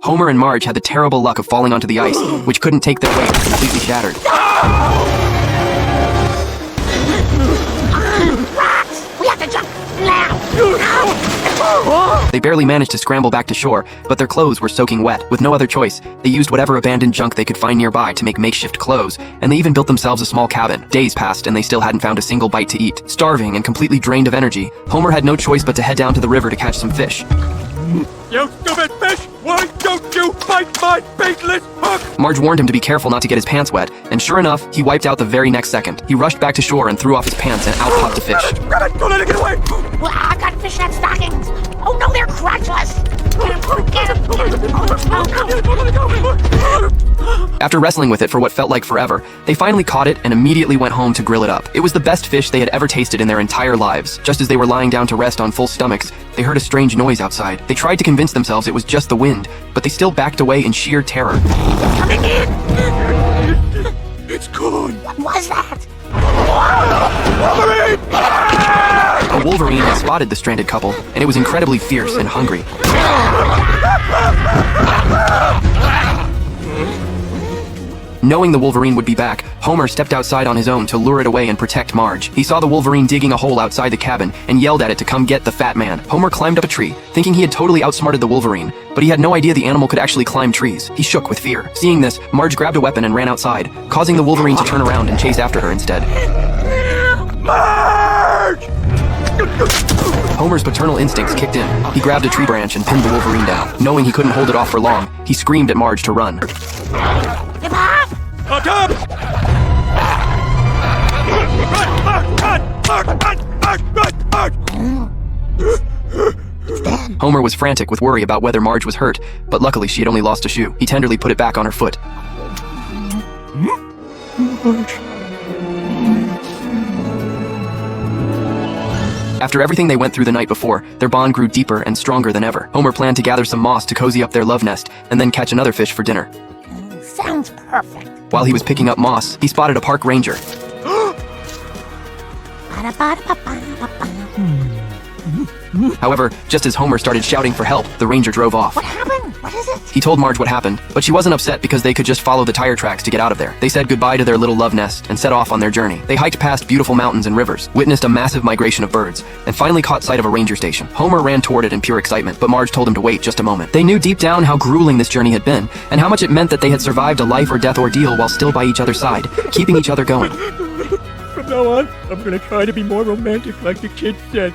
Homer and Marge had the terrible luck of falling onto the ice, which couldn't take their weight and completely shattered. We have to jump now! They barely managed to scramble back to shore, but their clothes were soaking wet. With no other choice, they used whatever abandoned junk they could find nearby to make makeshift clothes, and they even built themselves a small cabin. Days passed, and they still hadn't found a single bite to eat. Starving and completely drained of energy, Homer had no choice but to head down to the river to catch some fish. You stupid fish! Why don't you bite my baitless hook? Marge warned him to be careful not to get his pants wet, and sure enough, he wiped out the very next second. He rushed back to shore and threw off his pants, and out popped a fish. Grab it! Don't let it get away! Well, I got fishnet stockings! Oh no, they're crotchless! Get 'em. After wrestling with it for what felt like forever, they finally caught it and immediately went home to grill it up. It was the best fish they had ever tasted in their entire lives. Just as they were lying down to rest on full stomachs, they heard a strange noise outside. They tried to convince themselves it was just the wind, but they still backed away in sheer terror. Coming in! It's gone! What was that? Wolverine! A wolverine had spotted the stranded couple, and it was incredibly fierce and hungry. Knowing the wolverine would be back, Homer stepped outside on his own to lure it away and protect Marge. He saw the wolverine digging a hole outside the cabin and yelled at it to come get the fat man. Homer climbed up a tree, thinking he had totally outsmarted the wolverine, but he had no idea the animal could actually climb trees. He shook with fear. Seeing this, Marge grabbed a weapon and ran outside, causing the wolverine to turn around and chase after her instead. Marge! Homer's paternal instincts kicked in. He grabbed a tree branch and pinned the wolverine down. Knowing he couldn't hold it off for long, he screamed at Marge to run. Hip hop! On top! Run! Homer was frantic with worry about whether Marge was hurt, but luckily she had only lost a shoe. He tenderly put it back on her foot. After everything they went through the night before, their bond grew deeper and stronger than ever. Homer planned to gather some moss to cozy up their love nest, and then catch another fish for dinner. Sounds perfect. While he was picking up moss, he spotted a park ranger. However, just as Homer started shouting for help, the ranger drove off. What happened? What is it? He told Marge what happened, but she wasn't upset because they could just follow the tire tracks to get out of there. They said goodbye to their little love nest and set off on their journey. They hiked past beautiful mountains and rivers, witnessed a massive migration of birds, and finally caught sight of a ranger station. Homer ran toward it in pure excitement, but Marge told him to wait just a moment. They knew deep down how grueling this journey had been, and how much it meant that they had survived a life or death ordeal while still by each other's side, keeping each other going. From now on, I'm gonna try to be more romantic like the kid said.